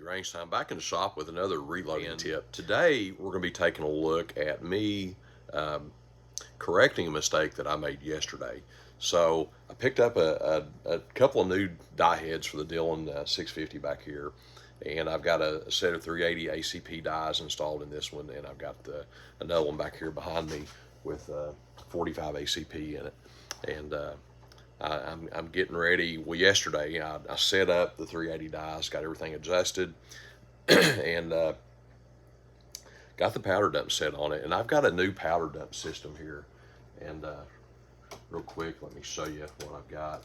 Range Time, back in the shop with another reloading tip. Today we're going to be taking a look at me correcting a mistake that I made yesterday. So I picked up a couple of new die heads for the Dillon 650 back here, and I've got a set of 380 ACP dies installed in this one, and I've got another one back here behind me with 45 ACP in it. And I'm getting ready. Well, yesterday I set up the 380 dies, got everything adjusted, and got the powder dump set on it. And I've got a new powder dump system here. And real quick, let me show you what I've got.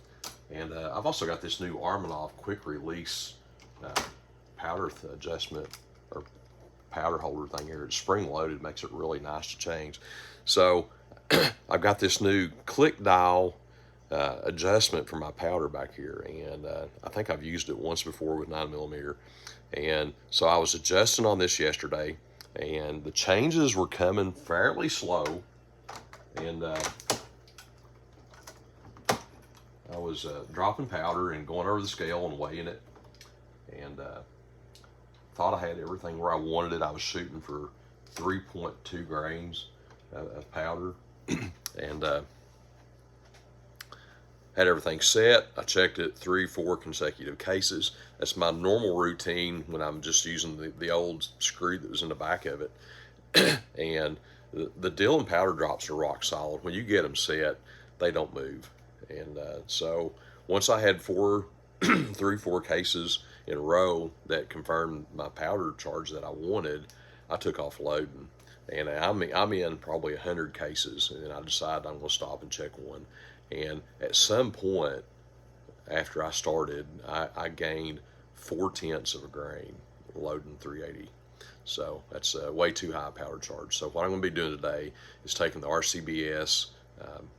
And I've also got this new Armanoff quick release powder adjustment or powder holder thing here. It's spring loaded, makes it really nice to change. So I've got this new click dial adjustment for my powder back here, and I think I've used it once before with 9mm. And so I was adjusting on this yesterday, and the changes were coming fairly slow, and I was dropping powder and going over the scale and weighing it, and thought I had everything where I wanted it. I was shooting for 3.2 grains of powder, and had everything set. I checked it 3-4 consecutive cases. That's my normal routine when I'm just using the old screw that was in the back of it. And the Dillon powder drops are rock solid. When you get them set, they don't move. And so once I had 3-4 cases in a row that confirmed my powder charge that I wanted, I took off loading. And I'm in probably 100 cases, and I decided I'm going to stop and check one. And at some point after I started, I gained 0.4 of a grain loading 380. So that's way too high a powder charge. So what I'm going to be doing today is taking the RCBS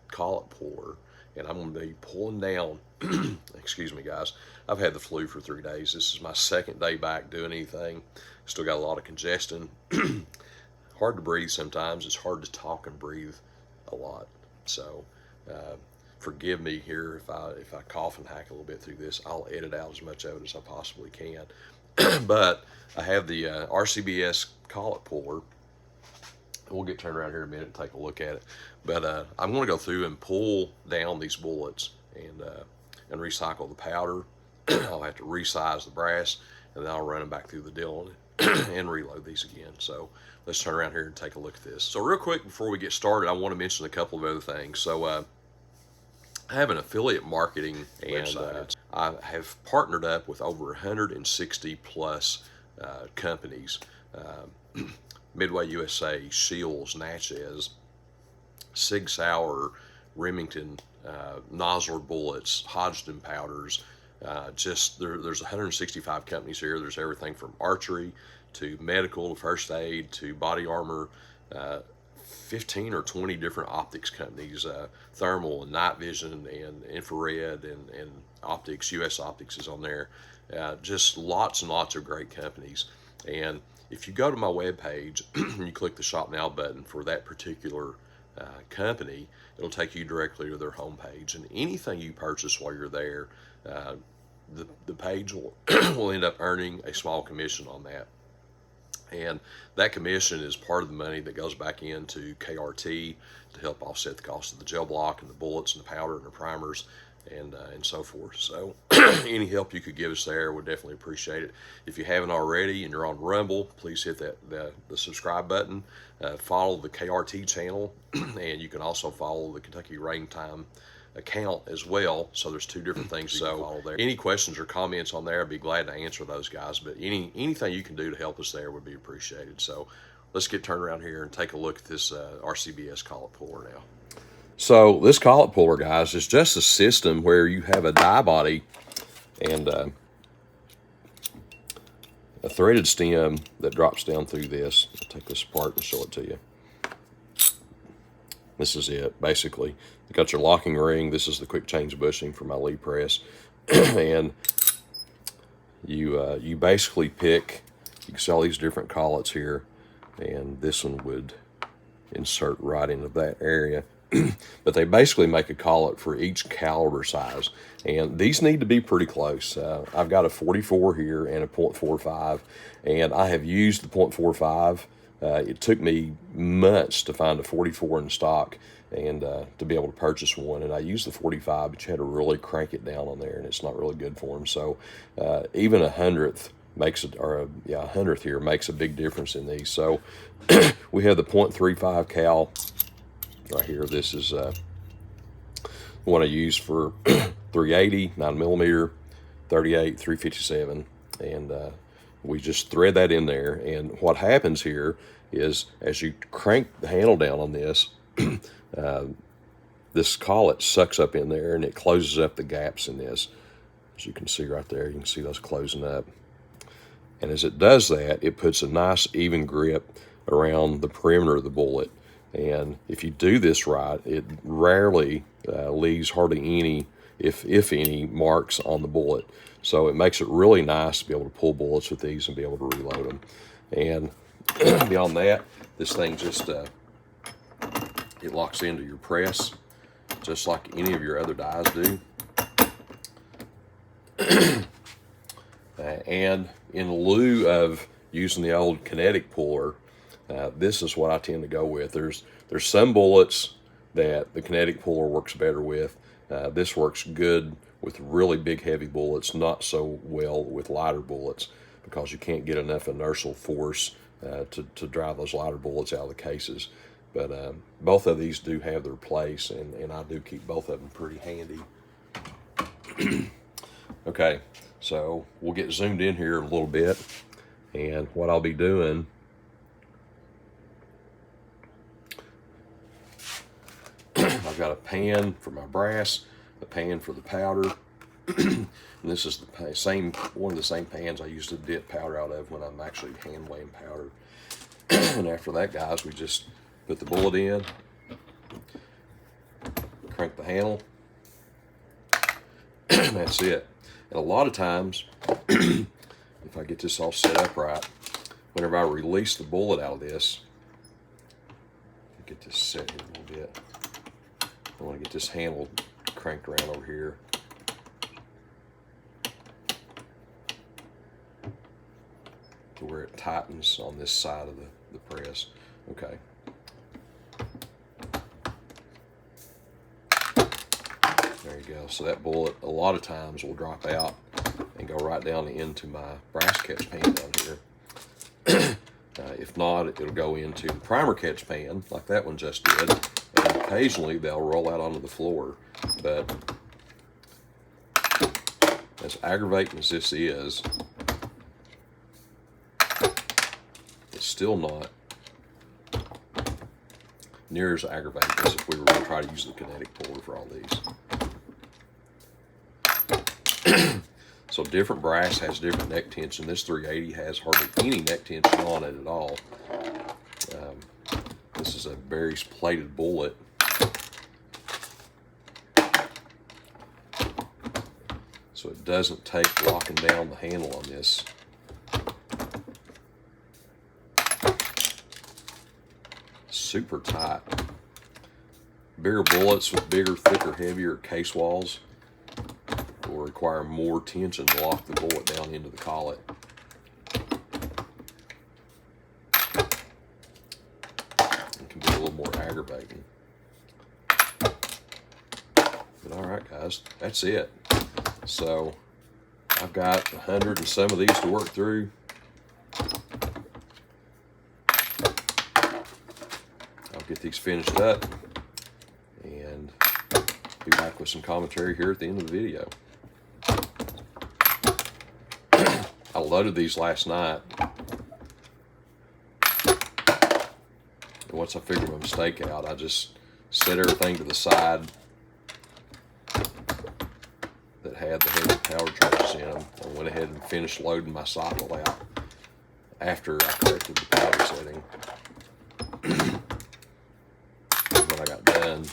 Collet puller, and I'm going to be pulling down, excuse me guys, I've had the flu for 3 days. This is my second day back doing anything. Still got a lot of congestion. Hard to breathe sometimes. It's hard to talk and breathe a lot. So forgive me here if I cough and hack a little bit through this. I'll edit out as much of it as I possibly can. But I have the RCBS Collet puller. We'll get turned around here in a minute and take a look at it. But I'm going to go through and pull down these bullets and recycle the powder. I'll have to resize the brass, and then I'll run them back through the Dillon and reload these again. So let's turn around here and take a look at this. So real quick before we get started, I want to mention a couple of other things. So I have an affiliate marketing website. I have partnered up with over 160 plus companies. Midway USA, Shields, Natchez, Sig Sauer, Remington, Nosler bullets, Hodgdon powders. There's 165 companies here. There's everything from archery to medical to first aid to body armor. 15 or 20 different optics companies, thermal and night vision and infrared and optics. US Optics is on there. Just lots and lots of great companies. And if you go to my webpage and you click the Shop Now button for that particular company, it'll take you directly to their homepage. And anything you purchase while you're there, the page will end up earning a small commission on that. And that commission is part of the money that goes back into KRT to help offset the cost of the gel block and the bullets and the powder and the primers and so forth. So any help you could give us there, would definitely appreciate it. If you haven't already and you're on Rumble, please hit the subscribe button. Follow the KRT channel, and you can also follow the Kentucky Range Time account as well. So there's two different things you can follow there. Any questions or comments on there, I'd be glad to answer those, guys. But anything you can do to help us there would be appreciated. So let's get turned around here and take a look at this RCBS Collet puller now. So this Collet puller, guys, is just a system where you have a die body and a threaded stem that drops down through this. I'll take this apart and show it to you. This is it, basically. You got your locking ring. This is the quick change bushing for my lead press. And you basically pick, you can see all these different collets here, and this one would insert right into that area. But they basically make a collet for each caliber size, and these need to be pretty close. I've got a 44 here and a .45, and I have used the .45. It took me months to find a 44 in stock and to be able to purchase one, and I used the 45, but you had to really crank it down on there, and it's not really good for them. So even a hundredth makes it, or a hundredth here makes a big difference in these. So we have the .35 cal right here. This is one I use for 380, 9mm, 38, 357, and we just thread that in there. And what happens here is, as you crank the handle down on this, this collet sucks up in there and it closes up the gaps in this. As you can see right there, you can see those closing up. And as it does that, it puts a nice even grip around the perimeter of the bullet. And if you do this right, it rarely leaves hardly any, if any, marks on the bullet. So it makes it really nice to be able to pull bullets with these and be able to reload them. And beyond that, this thing just, it locks into your press just like any of your other dies do. And in lieu of using the old kinetic puller, this is what I tend to go with. There's some bullets that the kinetic puller works better with. This works good with really big heavy bullets, not so well with lighter bullets, because you can't get enough inertial force to drive those lighter bullets out of the cases. But both of these do have their place, and I do keep both of them pretty handy. Okay, so we'll get zoomed in here a little bit, and what I'll be doing, I've got a pan for my brass, a pan for the powder, and this is the same one of the same pans I used to dip powder out of when I'm actually hand weighing powder. And after that, guys, we just put the bullet in, crank the handle, and that's it. And a lot of times, if I get this all set up right, whenever I release the bullet out of this, get this set here a little bit. I want to get this handle cranked around over here. To where it tightens on this side of the press. Okay. There you go. So that bullet a lot of times will drop out and go right down into my brass catch pan down here. If not, it'll go into the primer catch pan like that one just did, and occasionally they'll roll out onto the floor. But as aggravating as this is, it's still not near as aggravating as if we were going to try to use the kinetic puller for all these. So different brass has different neck tension. This 380 has hardly any neck tension on it at all. This is a Barry's plated bullet. So it doesn't take locking down the handle on this. Super tight. Bigger bullets with bigger, thicker, heavier case walls will require more tension to lock the bullet down into the collet. It can be a little more aggravating. But all right, guys, that's it. So I've got 100 and some of these to work through. I'll get these finished up and be back with some commentary here at the end of the video. I loaded these last night, and once I figured my mistake out, I just set everything to the side that had the heavy powder charges in them. I went ahead and finished loading my cycle out after I corrected the powder setting. When I got done,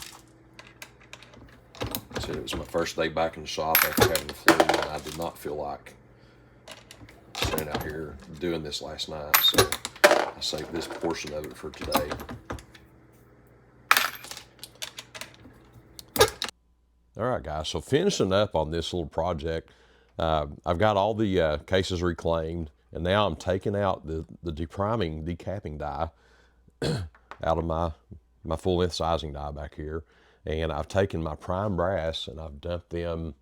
I said it was my first day back in the shop after having the flu, and I did not feel like standing out here doing this last night, so I saved this portion of it for today. All right, guys, so finishing up on this little project, I've got all the cases reclaimed, and now I'm taking out the depriming, decapping die out of my full length sizing die back here, and I've taken my prime brass and I've dumped them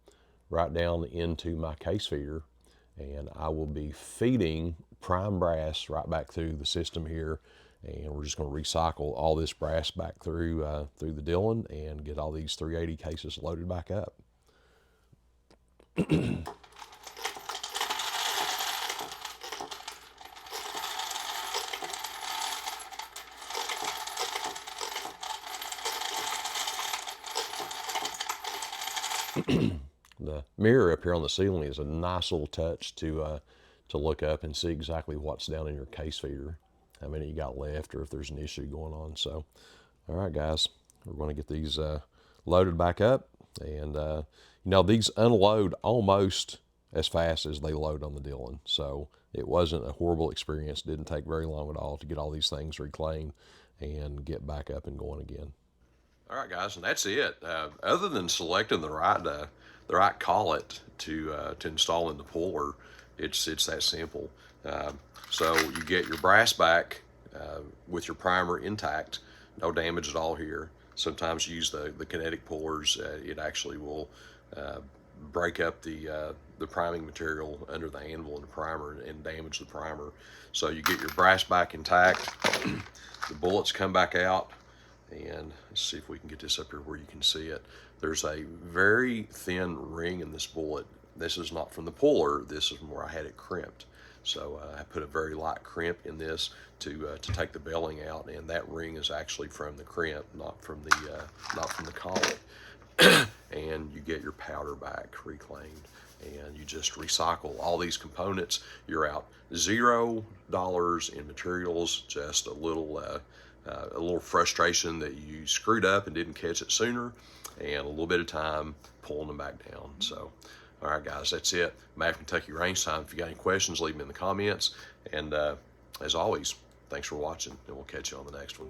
right down into my case feeder, and I will be feeding prime brass right back through the system here, and we're just going to recycle all this brass back through through the Dillon and get all these 380 cases loaded back up. The mirror up here on the ceiling is a nice little touch to look up and see exactly what's down in your case feeder, how many you got left, or if there's an issue going on. So, all right, guys, we're going to get these loaded back up, and you know, these unload almost as fast as they load on the Dillon. So it wasn't a horrible experience. It didn't take very long at all to get all these things reclaimed and get back up and going again. All right, guys, and that's it. Other than selecting the right collet to install in the puller, it's that simple. So you get your brass back with your primer intact, no damage at all here. Sometimes you use the kinetic pullers. It actually will break up the priming material under the anvil and the primer and damage the primer. So you get your brass back intact. The bullets come back out. And let's see if we can get this up here where you can see it. There's a very thin ring in this bullet. This is not from the puller. This is from where I had it crimped. So I put a very light crimp in this to take the belling out, and that ring is actually from the crimp, not from the collet. And you get your powder back reclaimed, and you just recycle all these components. You're out $0 in materials, just a little frustration that you screwed up and didn't catch it sooner, and a little bit of time pulling them back down. So, all right, guys, that's it. Mad Kentucky Range Time. If you got any questions, leave them in the comments. And as always, thanks for watching, and we'll catch you on the next one.